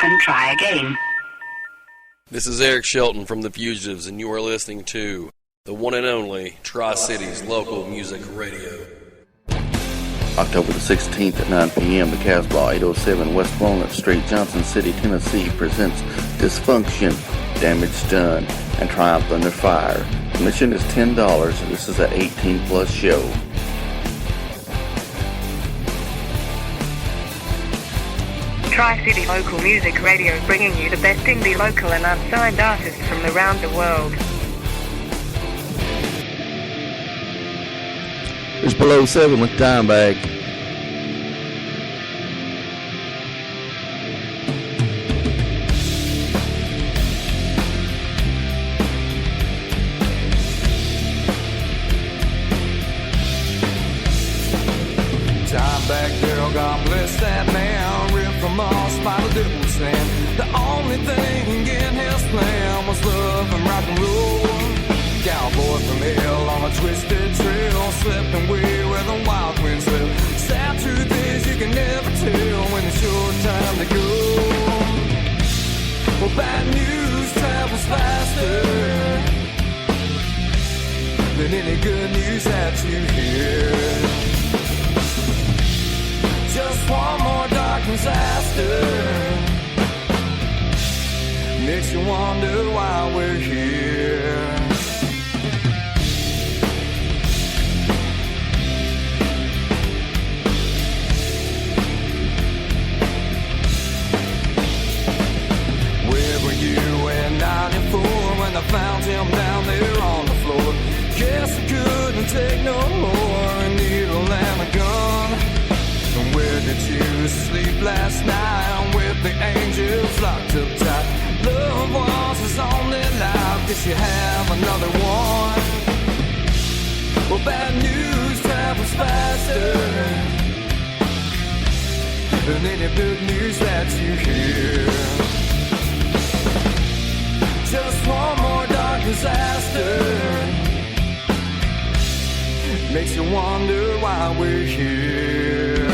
and try again. This is Eric Shelton from The Fugitives, and you are listening to the one and only Tri-Cities Local Music Radio. October the 16th at 9 p.m., the Casbah, 807 West Walnut Street, Johnson City, Tennessee, presents Dysfunction, Damage Done, and Triumph Under Fire. Admission is $10. This is an 18-plus show. Tri-City Local Music Radio, bringing you the best indie local and unsigned artists from around the world. It's Below 7 with Dime Bag. Time back, girl, God bless that man. Ripped from us by the devil's sand. The only thing in his plan was love and rock and roll. Cowboy from hell on a twisted trail, slipping away where the wild winds live. Sad truth is you can never tell when it's your time to go. Well, bad news travels faster than any good news that you hear. Just one more dark disaster makes you wonder why we're here. Where were you in 94 when I found him down there on the floor? Guess I couldn't take no more, a needle and a gun. And where did you sleep last night with the angels locked up tight? Love was his only life, guess you have another one. Well, bad news travels faster than any good news that you hear. Just one more dark disaster makes you wonder why we're here.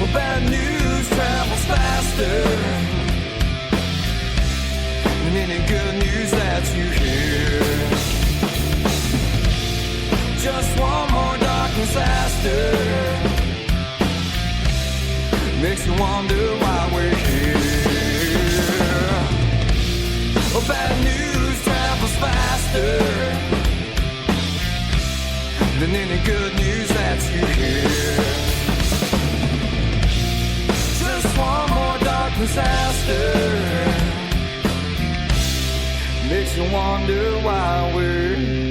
Well, bad news travels faster than any good news that you hear. Just one more dark disaster makes you wonder why we're here. Oh, bad news travels faster than any good news that you hear. Just one more dark disaster makes you wonder why we're here.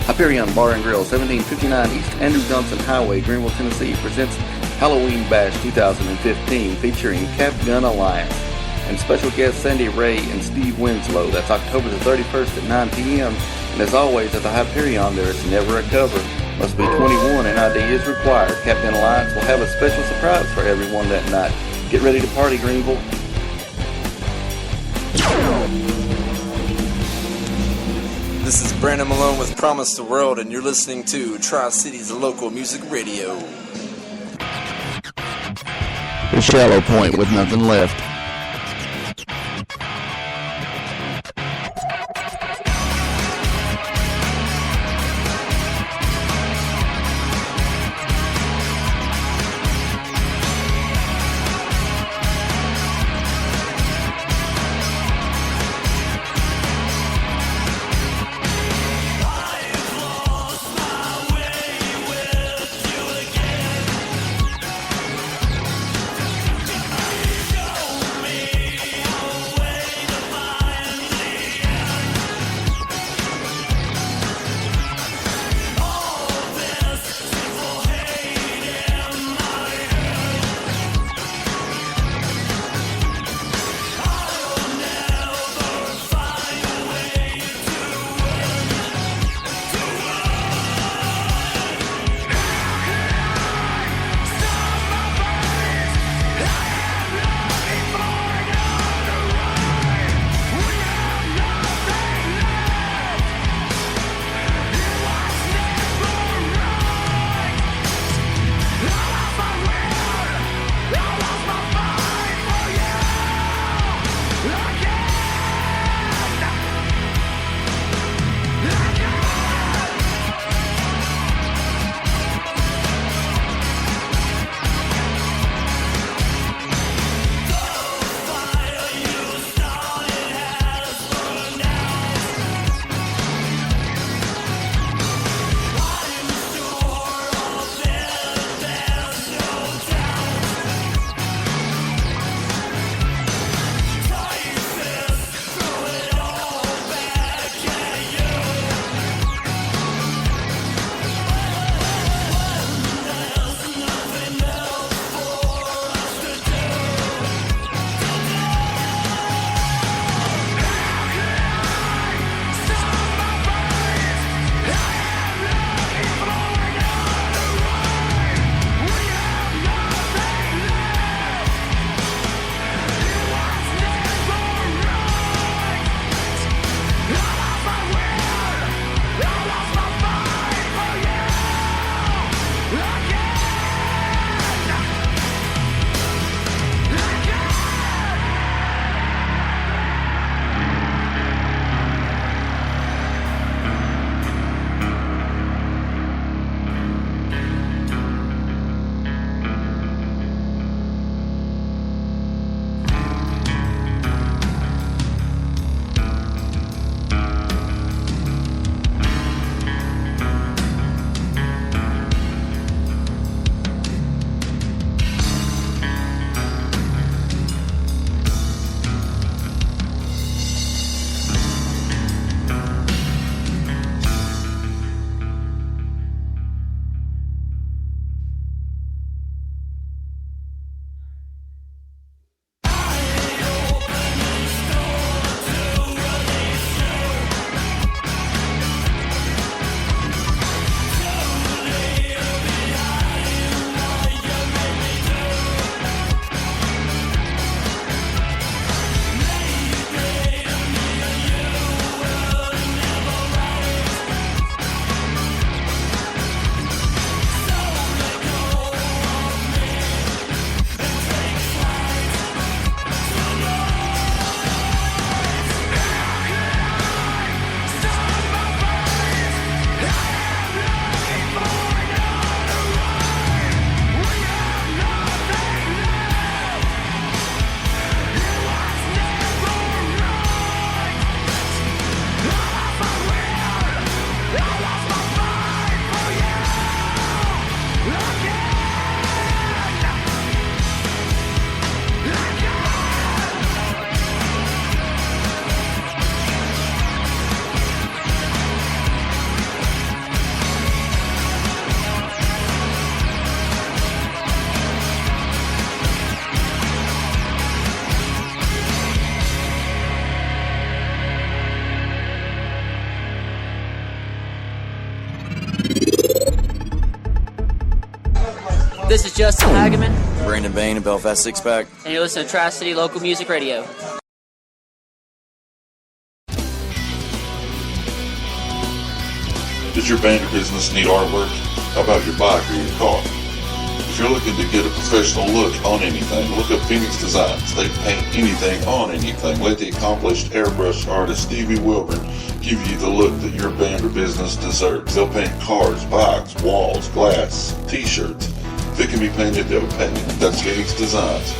Hyperion Bar and Grill, 1759 East Andrew Johnson Highway, Greenville, Tennessee, presents Halloween Bash 2015 featuring Cap Gun Alliance and special guests Sandy Ray and Steve Winslow. That's October the 31st at 9 p.m. And as always at the Hyperion, there is never a cover. Must be 21 and ID is required. Cap Gun Alliance will have a special surprise for everyone that night. Get ready to party, Greenville. This is Brandon Malone with Promise the World, and you're listening to Tri-Cities Local Music Radio. The Shallow Point with Nothing Left. Justin Hageman. Brandon Bain of Belfast Six Pack. And you're listening to Tri-City Local Music Radio. Does your band or business need artwork? How about your bike or your car? If you're looking to get a professional look on anything, look up Phoenix Designs. They paint anything on anything. Let the accomplished airbrush artist Stevie Wilburn give you the look that your band or business deserves. They'll paint cars, bikes, walls, glass, t-shirts. If it can be painted, they'll paint it. That's Phoenix Designs.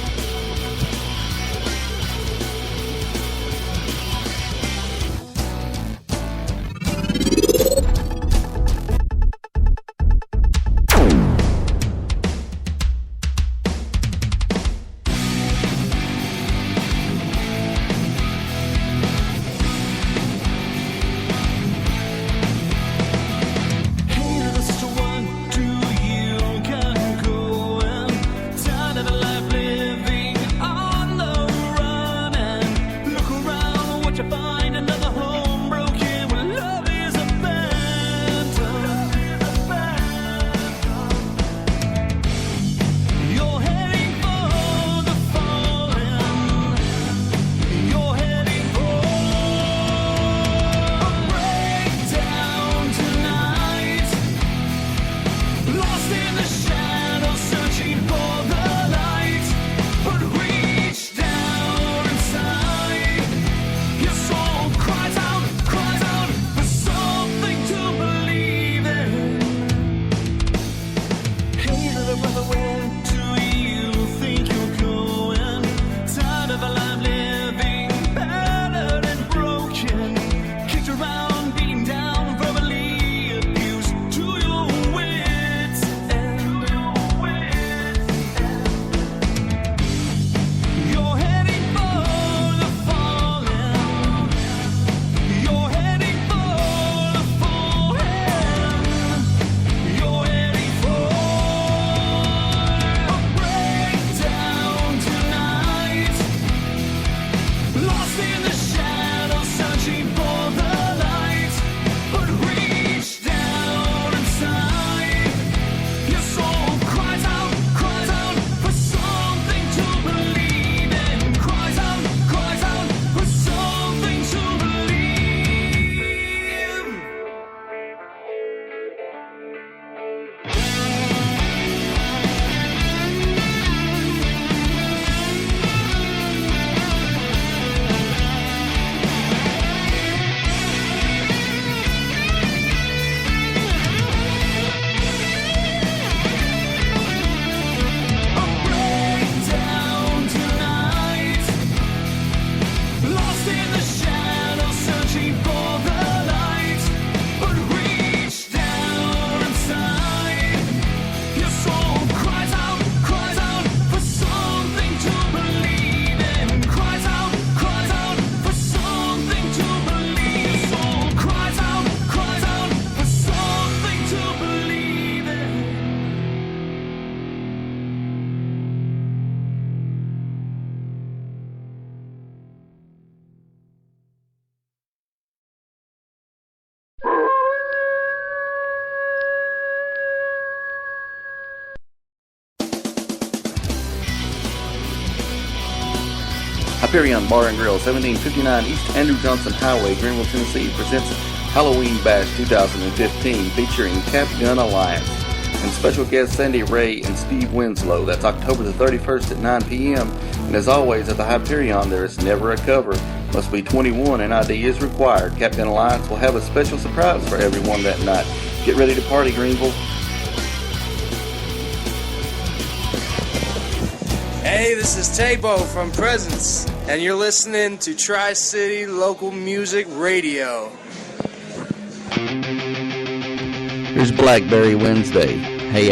Hyperion Bar and Grill, 1759 East Andrew Johnson Highway, Greenville, Tennessee, presents Halloween Bash 2015 featuring Cap Gun Alliance and special guests Sandy Ray and Steve Winslow. That's October the 31st at 9 p.m. And as always, at the Hyperion, there is never a cover. Must be 21 and ID is required. Cap Gun Alliance will have a special surprise for everyone that night. Get ready to party, Greenville. Hey, this is Tabo from Presence, and you're listening to Tri-City Local Music Radio. Here's Blackberry Wednesday. Hey,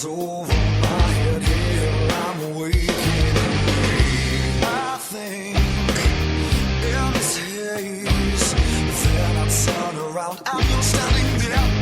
clouds over my head. Here I'm waking awake. I think in this haze. Then I turn around and you're standing there.